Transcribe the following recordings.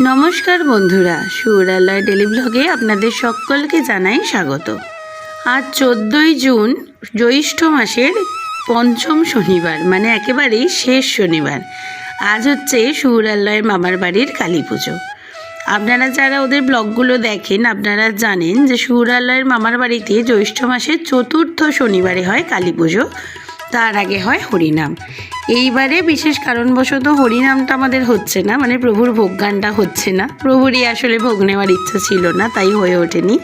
নমস্কার বন্ধুরা, সুরালয় ডেলি ব্লগে আপনাদের সকলকে জানাই স্বাগত। আজ 14ই জুন, জ্যৈষ্ঠ মাসের পঞ্চম শনিবার, মানে একেবারেই শেষ শনিবার। আজ হচ্ছে সুরালয়ের মামার বাড়ির কালী পুজো। আপনারা যারা ওদের ব্লগগুলো দেখেন আপনারা জানেন যে সুরালয়ের মামার বাড়িতে জ্যৈষ্ঠ মাসের চতুর্থ শনিবারে হয় কালী পুজো, তার আগে হয় হরিনাম। এইবারে বিশেষ কারণবশত হরিনামটা আমাদের হচ্ছে না, মানে প্রভুর ভোগগানটা হচ্ছে না। প্রভুরই আসলে ভোগ নেওয়ার ইচ্ছা ছিল না, তাই হয়ে ওঠেনি।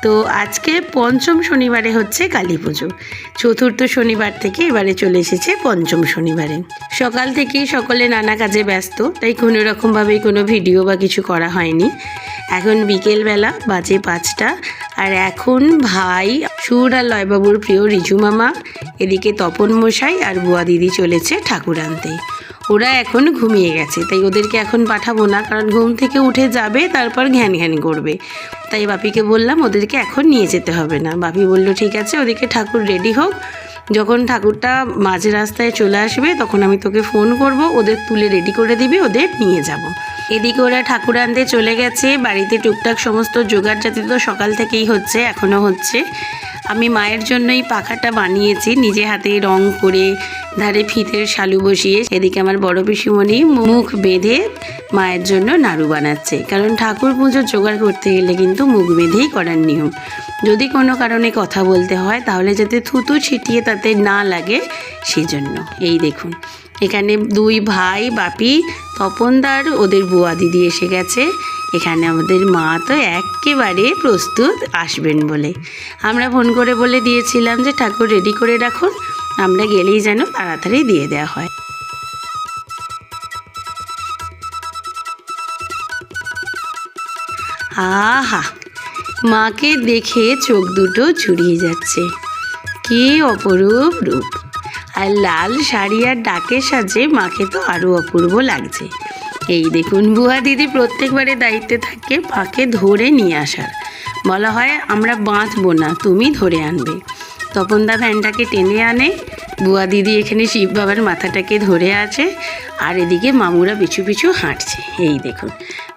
তো আজকে পঞ্চম শনিবারে হচ্ছে কালী পুজো। চতুর্থ শনিবার থেকে এবারে চলে এসেছে পঞ্চম শনিবারে। সকাল থেকেই সকলে নানা কাজে ব্যস্ত, তাই কোনো রকমভাবেই কোনো ভিডিও বা কিছু করা হয়নি। এখন বিকেলবেলা, বাজে 5টা, আর এখন ভাই সুর আর লয়বাবুর প্রিয় রিজু মামা, এদিকে তপন মশাই আর বুয়া দিদি চলেছে ঠাকুর আনতে। ওরা এখন ঘুমিয়ে গেছে, তাই ওদেরকে এখন পাঠাবো না, কারণ ঘুম থেকে উঠে যাবে তারপর ঘ্যান ঘ্যান করবে। তাই বাপিকে বললাম ওদেরকে এখন নিয়ে যেতে হবে না। বাপি বলল ঠিক আছে, ওদিকে ঠাকুর রেডি হোক, যখন ঠাকুরটা মাঝ রাস্তায় চলে আসবে তখন আমি তোকে ফোন করব, ওদের তুলে রেডি করে দিবি, ওদের নিয়ে যাব। এদিকে ওরা ঠাকুর আনতে চলে গেছে। বাড়িতে টুকটাক সমস্ত জোগাড় জাতি তো সকাল থেকেই হচ্ছে, এখনও হচ্ছে। আমি মায়ের জন্যই পাখাটা বানিয়েছি, নিজে হাতে রং করে, ধারে ফিতের শালু বসিয়ে। এদিকে আমার বড় পিসিমণি মুখ বেঁধে মায়ের জন্য নাড়ু বানাচ্ছে, কারণ ঠাকুর পুজোর জোগাড় করতে গেলে কিন্তু মুখ বেঁধেই করার নিয়ম। যদি কোনো কারণে কথা বলতে হয় তাহলে যাতে থুতু ছিটিয়ে তাতে না লাগে, সেজন্য। এই দেখুন, এখানে দুই ভাই বাপি, তপনদার ওদের বুয়া দিদি এসে গেছে। এখানে আমাদের মা তো একেবারে প্রস্তুত আসবেন বলে। আমরা ফোন করে বলে দিয়েছিলাম যে ঠাকুর রেডি করে রাখুন, আমরা গেলেই যেন তাড়াতাড়ি দিয়ে দেওয়া হয়। আহা, মাকে দেখে চোখ দুটো জুড়িয়ে যাচ্ছে। কি অপরূপ রূপ! আর লাল শাড়ি আর ডাকের সাজে মাকে তো আরও অপূর্ব লাগছে। এই দেখুন, বুয়া দিদি প্রত্যেকবারে দায়িত্বে থাকে মাকে ধরে নিয়ে আসার। বলা হয় আমরা বাঁধবো না, তুমি ধরে আনবে। তপনদা ভ্যানটাকে টেনে আনে, বুয়া দিদি এখানে শিব বাবার মাথাটাকে ধরে আছে, আর এদিকে মামুরা পিছু পিছু হাঁটছে। এই দেখুন,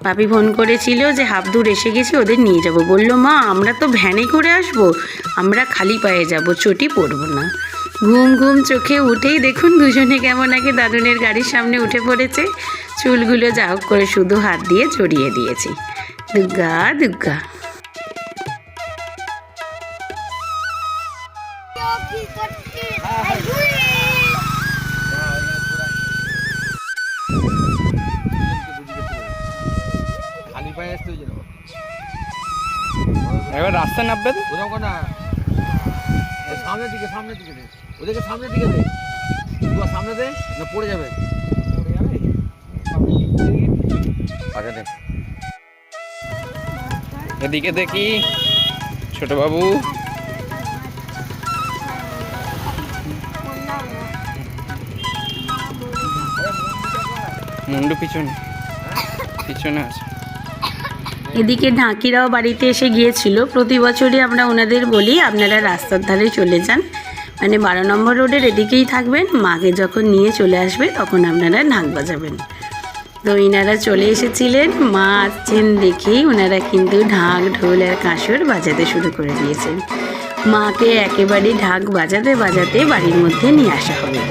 বাপি ফোন করেছিল যে হাফ দূর এসে গেছে, ওদের নিয়ে যাব। বললো মা আমরা তো ভ্যানে করে আসবো, আমরা খালি পায়ে যাব, চটি পড়বো না। ঘুম ঘুম চোখে উঠেই দেখুন দুজনে কেমন আগে দাদুনের গাড়ির সামনে উঠে পড়েছে। চুলগুলো যা হোক করে শুধু হাত দিয়ে জড়িয়ে দিয়েছি। দুর্গা দুর্গা। এবার রাস্তা নামবে তো ওরকম না, সামনের দিকে দে, ওদেরকে সামনের দিকে দে, সামনে দে, না পড়ে যাবে। এদিকে দেখি ছোট বাবু, মুন্ডু পিছনে পিছনে আছে। এদিকে ঢাকিরাও বাড়িতে এসে গিয়েছিল। প্রতি বছরই আমরা ওনাদের বলি আপনারা রাস্তার ধারে চলে যান, মানে 12 নম্বর রোডের এদিকেই থাকবেন, মাকে যখন নিয়ে চলে আসবে তখন আপনারা ঢাক বাজাবেন। তো ইনারা চলে এসেছিলেন, মা আসছেন দেখেই ওনারা কিন্তু ঢাক ঢোল আর কাঁসর বাজাতে শুরু করে দিয়েছেন। মাকে একেবারে ঢাক বাজাতে বাজাতে বাড়ির মধ্যে নিয়ে আসা হবে।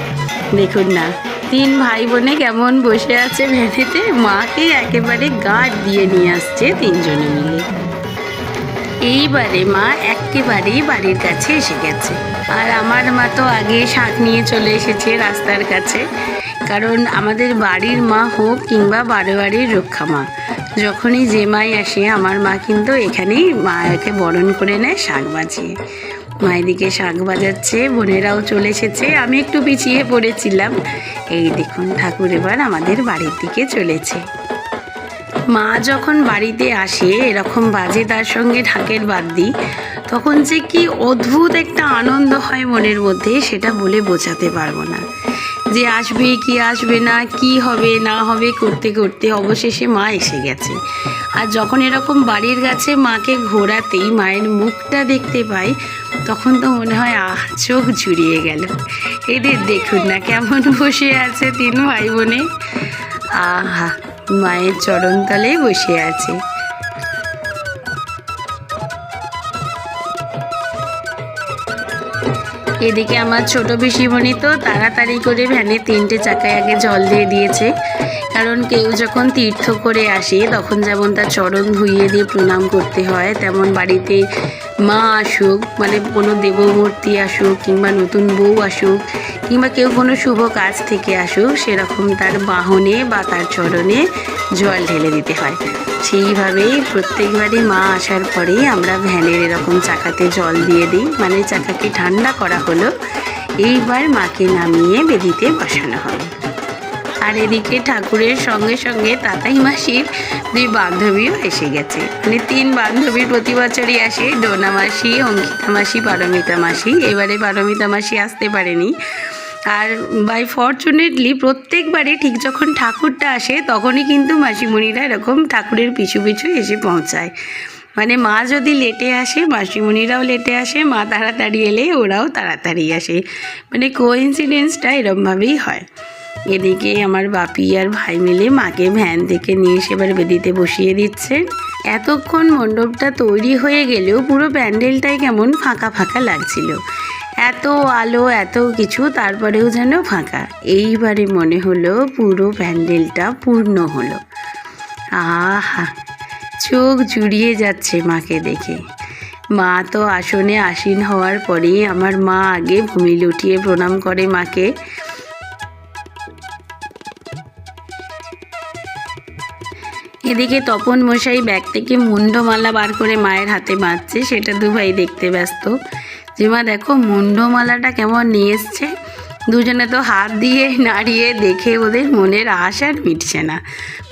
দেখুন না, 3 ভাই বোনে কেমন বসে আছে ভ্যানেতে, মাকে একেবারে গার্ড দিয়ে নিয়ে আসছে 3 জনে মিলে। এইবারে মা একেবারেই বাড়ির কাছে এসে গেছে, আর আমার মা তো আগে শাক নিয়ে চলে এসেছে রাস্তার কাছে। কারণ আমাদের বাড়ির মা হোক কিংবা বারোয়ারির রক্ষা মা, যখনই যে মাই আসে আমার মা কিন্তু এখানেই মাকে বরণ করে নেয় শাক বাজিয়ে। মায়েদিকে শাক বাজাচ্ছে, বোনেরাও চলে এসেছে, আমি একটু পিছিয়ে পড়েছিলাম। এই দেখুন, ঠাকুর এবার আমাদের বাড়ির দিকে চলেছে। মা যখন বাড়িতে আসে এরকম বাজে তার সঙ্গে ঢাকের বাদ দিই, তখন যে কি অদ্ভুত একটা আনন্দ হয় মনের মধ্যে, সেটা বলে বোঝাতে পারবো না। যে আসবে কি আসবে না, কি হবে না হবে করতে করতে অবশেষে মা এসে গেছে। আর যখন এরকম বাড়ির কাছে মাকে ঘোরাতেই মায়ের মুখটা দেখতে পাই, তখন তো মনে হয় চোখ জুড়িয়ে গেল। এদের দেখুন না কেমন বসে আছে 3 ভাই বোনে। আহা, মায়ের চরণতলে বসে আছে। এদিকে আমার ছোট পিসিমণি তো তাড়াতাড়ি করে ভ্যানে 3টে চাকায় আগে জল দিয়ে দিয়েছে, কারণ কেউ যখন তীর্থ করে আসে তখন যেমন তার চরণ ধুইয়ে দিয়ে প্রণাম করতে হয়, তেমন বাড়িতে মা আসুক, মানে কোনো দেবমূর্তি আসুক কিংবা নতুন বউ আসুক কিংবা কেউ কোনো শুভ কাজ থেকে আসুক, সেরকম তার বাহনে বা তার চরণে জল ঢেলে দিতে হয়। সেইভাবেই প্রত্যেকবারই মা আসার পরেই আমরা ভ্যানের এরকম চাকাতে জল দিয়ে দিই, মানে চাকাকে ঠান্ডা করা হলো। এইবার মাকে নামিয়ে বেদিতে বসানো হবে। আর এদিকে ঠাকুরের সঙ্গে সঙ্গে তাতাই মাসির 2 বান্ধবীও এসে গেছে, মানে 3 বান্ধবী প্রতি বছরই আসে, ডোনা মাসি, অঙ্কিতা মাসি, পারমিতা মাসি। এবারে পারমিতা মাসি আসতে পারেনি। আর বাই ফরচুনেটলি প্রত্যেকবারে ঠিক যখন ঠাকুরটা আসে তখনই কিন্তু মাসিমণিরা এরকম ঠাকুরের পিছু পিছু এসে পৌঁছায়। মানে মা যদি লেটে আসে মাসিমণিরাও লেটে আসে, মা তাড়াতাড়ি এলে ওরাও তাড়াতাড়ি আসে, মানে কোইন্সিডেন্সটা এরমভাবেই হয়। এদিকে আমার বাপি আর ভাই মিলে মাকে ভ্যান থেকে নিয়ে এসে এবার বেদিতে বসিয়ে দিচ্ছে। এতক্ষণ মণ্ডপটা তৈরি হয়ে গেলেও পুরো প্যান্ডেলটাই কেমন ফাঁকা ফাঁকা লাগছিল, এত আলো এত কিছু, তারপরেও যেন ফাঁকা। এইবারে মনে হলো পুরো প্যান্ডেলটা পূর্ণ হলো। আহা, চোখ জুড়িয়ে যাচ্ছে মাকে দেখে। মা তো আসনে আসীন হওয়ার পরেই আমার মা আগে ভূমি লুটিয়ে প্রণাম করে মাকে। এদিকে তপন মশাই ব্যাগ থেকে মুন্ডমালা বার করে মায়ের হাতে বাঁধছে, সেটা 2 ভাই দেখতে ব্যস্ত। যে মা দেখো মুন্ডমালাটা কেমন নিয়ে এসছে। দুজনে তো হাত দিয়ে নাড়িয়ে দেখে ওদের মনের আশ আর মিটছে না,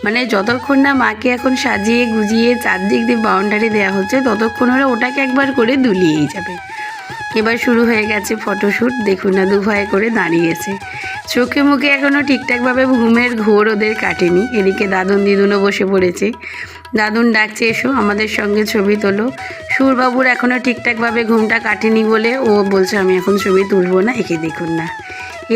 মানে যতক্ষণ না মাকে এখন সাজিয়ে গুজিয়ে চারদিক দিয়ে বাউন্ডারি দেওয়া হচ্ছে ততক্ষণ ওরা ওটাকে একবার করে দুলিয়েই যাবে। এবার শুরু হয়ে গেছে ফটোশ্যুট। দেখুন না 2 ভাই করে দাঁড়িয়েছে, চোখে মুখে এখনও ঠিকঠাকভাবে ঘুমের ঘোর ওদের কাটেনি। এদিকে দাদুন দিদুনও বসে পড়েছে। দাদুন ডাকছে এসো আমাদের সঙ্গে ছবি তোলো। সুরবাবুর এখনও ঠিকঠাকভাবে ঘুমটা কাটেনি বলে ও বলছে আমি এখন ছবি তুলবো না। একে দেখুন না,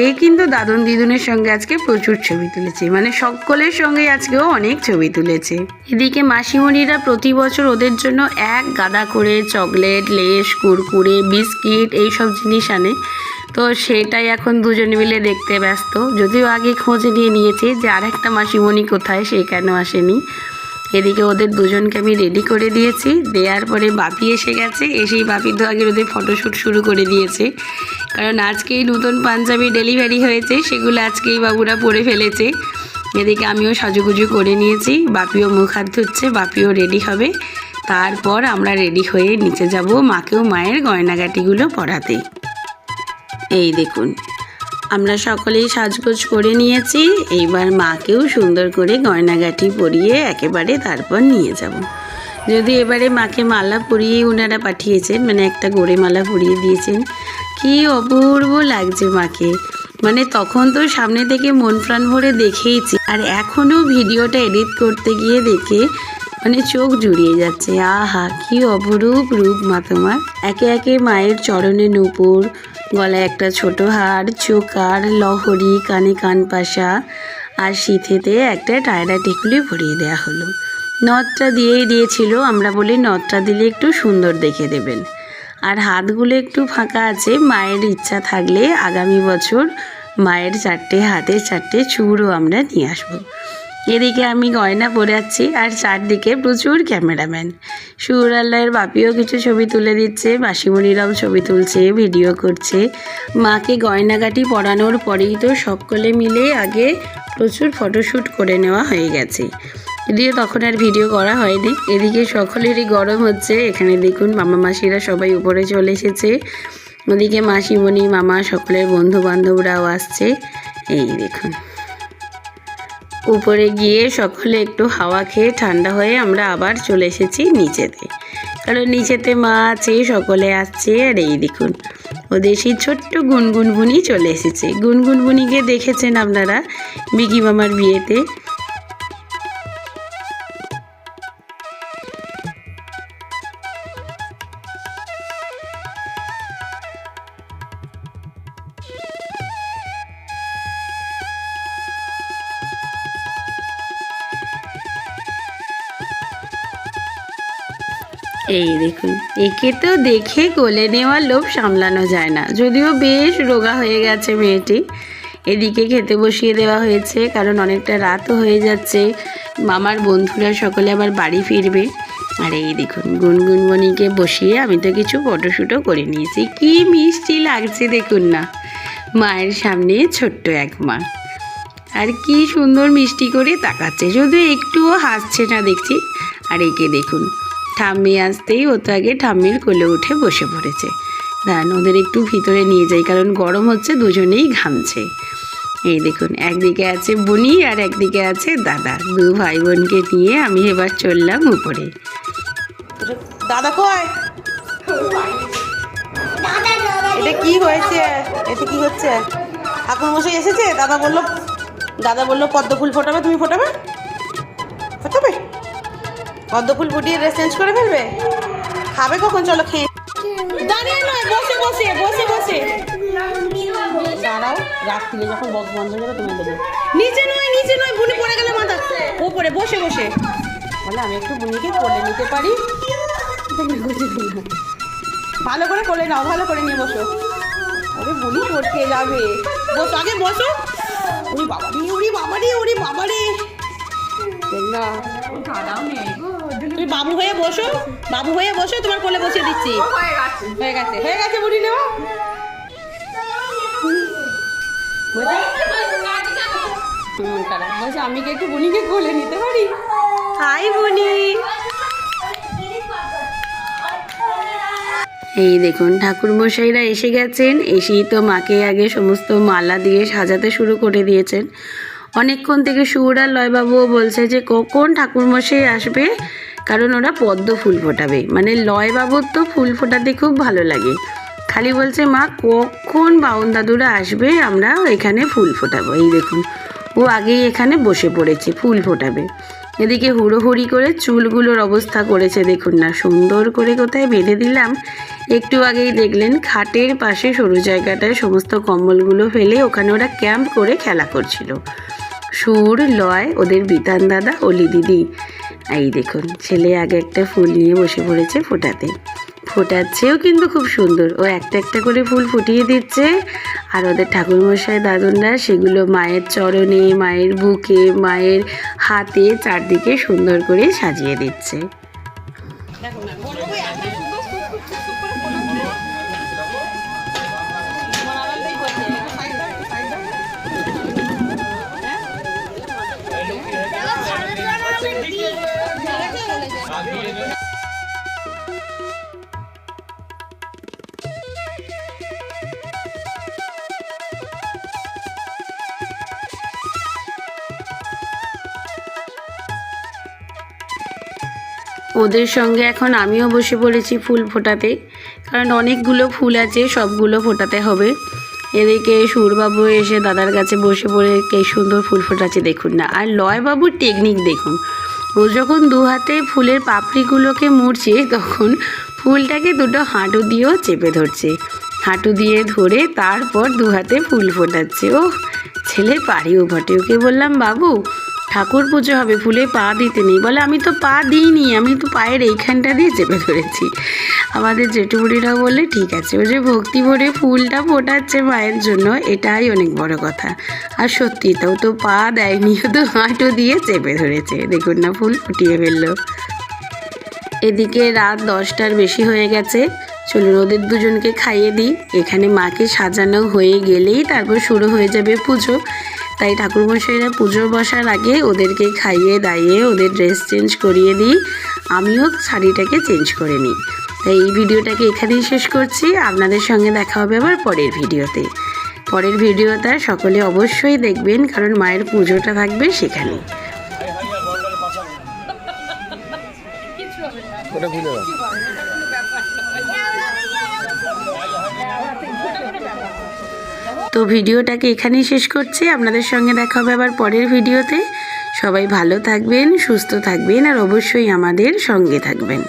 এই কিন্তু দাদুন দিদুনের সঙ্গে আজকে প্রচুর ছবি তুলেছে, মানে সকলের সঙ্গে আজকেও অনেক ছবি তুলেছে। এদিকে মাসিমণিরা প্রতি বছর ওদের জন্য 1 গাদা করে চকলেট, লেস, কুরকুরে, বিস্কিট এইসব জিনিস আনে। তো সেটাই এখন দুজনে মিলে দেখতে ব্যস্ত, যদিও আগে খোঁজ নিয়ে নিয়েছে যে আরেকটা মাসিমণি কোথায়, সে কেন আসেনি। এদিকে ওদের দুজনকে আমি রেডি করে দিয়েছি, দেওয়ার পরে বাপি এসে গেছে। এসেই বাপি তো আগে ওদের ফটোশ্যুট শুরু করে দিয়েছে, কারণ আজকেই নতুন পাঞ্জাবি ডেলিভারি হয়েছে, সেগুলো আজকেই বাবুরা পরে ফেলেছে। এদিকে আমিও সাজুগুজু করে নিয়েছি, বাপিও মুখ হাত ধুচ্ছে, বাপিও রেডি হবে। তারপর আমরা রেডি হয়ে নিচে যাব মাকেও মায়ের গয়নাগাটিগুলো পরাতে। এই দেখুন আমরা সকলেই সাজগোজ করে নিয়েছি, এইবার মাকেও সুন্দর করে গয়নাগাটি পরিয়ে একেবারে তারপর নিয়ে যাব। যদি এবারে মাকে মালা পরিয়ে ওনারা পাঠিয়েছেন, মানে একটা গোড়ে মালা পরিয়ে দিয়েছেন, কি অপূর্ব লাগছে মাকে। মানে তখন তো সামনে থেকে মন প্রাণ ভরে দেখেইছি, আর এখনও ভিডিওটা এডিট করতে গিয়ে দেখে মানে চোখ জুড়িয়ে যাচ্ছে। আহা, কি অপরূপ রূপ মা তোমার। একে একে মায়ের চরণে নূপুর, গলায় একটা ছোট হার, চোকার, লহরি, কানে কানপাশা আর সিথেতে একটা টায়রা টিকুলি ভরিয়ে দেওয়া হলো। নথটা দিয়েই দিয়েছিল, আমরা বলি নথটা দিলে একটু সুন্দর দেখে দেবেন। আর হাতগুলো একটু ফাঁকা আছে, মায়ের ইচ্ছা থাকলে আগামী বছর মায়ের 4টে হাতে 4টে চূড়ও আমরা নিয়ে আসবো। এদিকে আমি গয়না পরাচ্ছি আর চারদিকে প্রচুর ক্যামেরাম্যান। সুরাল্লাহের বাপিও কিছু ছবি তুলে দিচ্ছে, মাসিমণিরাও ছবি তুলছে, ভিডিও করছে। মাকে গয়নাগাটি পরানোর পরেই তো সকলে মিলে আগে প্রচুর ফটোশ্যুট করে নেওয়া হয়ে গেছে, যদিও তখন আর ভিডিও করা হয়নি। এদিকে সকলেরই গরম হচ্ছে, এখানে দেখুন মামা মাসিরা সবাই উপরে চলে এসেছে। ওদিকে মাসিমণি, মামা, সকলের বন্ধু বান্ধবরাও আসছে। এই দেখুন উপরে গিয়ে সকলে একটু হাওয়া খেয়ে ঠান্ডা হয়ে আমরা আবার চলে এসেছি নিচেতে, কারণ নিচেতে মা আছে, সকলে আসছে। আর এই দেখুন ওদের সেই ছোট্ট গুনগুনবুনি চলে এসেছে। গুনগুনবুনিকে দেখেছেন আপনারা বিকি মামার বিয়েতে। এই দেখুন, একে তো দেখে কোলে নেওয়ার লোভ সামলানো যায় না, যদিও বেশ রোগা হয়ে গেছে মেয়েটি। এদিকে খেতে বসিয়ে দেওয়া হয়েছে, কারণ অনেকটা রাতও হয়ে যাচ্ছে, মামার বন্ধুরা সকলে আবার বাড়ি ফিরবে। আর এই দেখুন গুনগুনমণিকে বসিয়ে আমি তো কিছু ফটোশ্যুটও করে নিয়েছি। কি মিষ্টি লাগছে দেখুন না, মায়ের সামনে ছোট্ট এক মা, আর কি সুন্দর মিষ্টি করে তাকাচ্ছে, যদিও একটুও হাসছে না দেখছি। আর একে দেখুন, ঠাম্মি আসতেই ও তো আগে ঠাম্মির কোলে উঠে বসে পড়েছে। দাঁড়ান, ওদের একটু ভিতরে নিয়ে যাই, কারণ গরম হচ্ছে, দুজনেই ঘামছে। এই দেখুন, একদিকে আছে বুনি আর একদিকে আছে দাদা, দু ভাই বোনকে নিয়ে আমি এবার চললাম উপরে। দাদা কয়, এটা কি হয়েছে, এটা কি হচ্ছে? ঠাকুর মশাই এসেছে, দাদা বললো পদ্ম ফুল ফোটাবে, তুমি ফোটাবে? পদ্ম ফুল ফুটিয়ে ড্রেস চেঞ্জ করে ফেলবে? খাবে কখন? চলো খেয়ে। দাঁড়িয়ে নয়, বসে বসে বসে বসে দাঁড়াও, রাত্রিরে যখন বক্স বন্ধ করে তুমি দেবে। নিচে নয়, বুনি পড়ে গেলে মাথা ওপরে, বসে বসে বলে আমি একটু বুনিকে কোলে নিতে পারি। ভালো করে কোলে নাও, ভালো করে নিয়ে বসো। ওরে বুনি পড়তে যাবে, বসো আগে, বসো। ওরে বাবারে না, তুমি বাবু হয়ে বসো, তোমার কোলে বসিয়ে দিচ্ছি। হয়ে গেছে বুনি নেও। বলছে আমি কি একটু বুনিকে কোলে নিতে পারি? হাই বুনি। এই দেখুন, ঠাকুরমশাইরা এসে গেছেন, এসেই তো মাকে আগে সমস্ত মালা দিয়ে সাজাতে শুরু করে দিয়েছেন। অনেকক্ষণ থেকে সুর আর লয়বাবুও বলছে যে কখন ঠাকুরমশাই আসবে, কারণ ওরা পদ্ম ফুল ফোটাবে। মানে লয়বাবুর তো ফুল ফোটাতে খুব ভালো লাগে, খালি বলছে মা কখন বাউন দাদুরা আসবে, আমরা এখানে ফুল ফোটাবো। এই দেখুন, ও আগেই এখানে বসে পড়েছে, ফুল ফোটাবে। এদিকে হুড়োহুড়ি করে চুলগুলোর অবস্থা করেছে দেখুন না, সুন্দর করে কোথায় বেঁধে দিলাম। একটু আগেই দেখলেন খাটের পাশে সরু জায়গাটায় সমস্ত কম্বলগুলো ফেলে ওখানে ওরা ক্যাম্প করে খেলা করছিল। সুর, লয়, ওদের বিতান দাদা, অলি দিদি। এই দেখুন, ছেলে আগে একটা ফুল নিয়ে বসে পড়েছে ফোটাতে, ফোটাচ্ছেও কিন্তু খুব সুন্দর। ও একটা একটা করে ফুল ফুটিয়ে দিচ্ছে, আর ওদের ঠাকুরমশাই দাদুনরা সেগুলো মায়ের চরণে, মায়ের বুকে, মায়ের হাতে চারদিকে সুন্দর করে সাজিয়ে দিচ্ছে। ওদের সঙ্গে এখন আমিও বসে পড়েছি ফুল ফোটাতে, কারণ অনেকগুলো ফুল আছে, সবগুলো ফোটাতে হবে। এদিকে সুরবাবু এসে দাদার কাছে বসে পড়ে কে সুন্দর ফুল ফোটাচ্ছে দেখুন না। আর লয়বাবুর টেকনিক দেখুন, ও যখন দু হাতে ফুলের পাপড়িগুলোকে মুড়ছে, তখন ফুলটাকে দুটো হাঁটু দিয়েও চেপে ধরছে, হাঁটু দিয়ে ধরে তারপর দু হাতে ফুল ফোটাচ্ছে। ও ছেলে পারিও বটে। ওকে বললাম বাবু ঠাকুর পুজো হবে, ফুলে পা দিতে নেই। বলে আমি তো পা দিইনি, আমি তো পায়ের এইখানটা দিয়ে চেপে ধরেছি। আমাদের জেঠুবুড়িরাও বললে ঠিক আছে, ও যে ভক্তি ভরে ফুলটা ফোটাচ্ছে মায়ের জন্য, এটাই অনেক বড় কথা। আর সত্যি তো, ও তো পা দেয়নি, ও তো হাঁটু দিয়ে চেপে ধরেছে। দেখুন না, ফুল ফুটিয়ে ফেললো। এদিকে রাত 10টার বেশি হয়ে গেছে, চলুন ওদের দুজনকে খাইয়ে দিই। এখানে মাকে সাজানো হয়ে গেলেই তারপর শুরু হয়ে যাবে পুজো। তাই ঠাকুরমশাইরা পুজো বসার আগে ওদেরকে খাইয়ে দাইয়ে ওদের ড্রেস চেঞ্জ করিয়ে দিই, আমিও শাড়িটাকে চেঞ্জ করে নিই। তাই এই ভিডিওটাকে এখানেই শেষ করছি। আপনাদের সঙ্গে দেখা হবে আবার পরের ভিডিওতে। পরের ভিডিওটা সকলে অবশ্যই দেখবেন, কারণ মায়ের পুজোটা থাকবে সেখানে। তো ভিডিওটাকে এখানেই শেষ করছি। আপনাদের সঙ্গে দেখা হবে আবার পরের ভিডিওতে। সবাই ভালো থাকবেন, সুস্থ থাকবেন, আর অবশ্যই আমাদের সঙ্গে থাকবেন।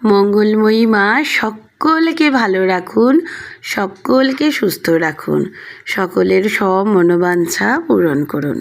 মঙ্গলময়ী মা সকলকে ভালো রাখুন, সকলকে সুস্থ রাখুন, সকলের সব মনোবাঞ্ছা পূরণ করুন।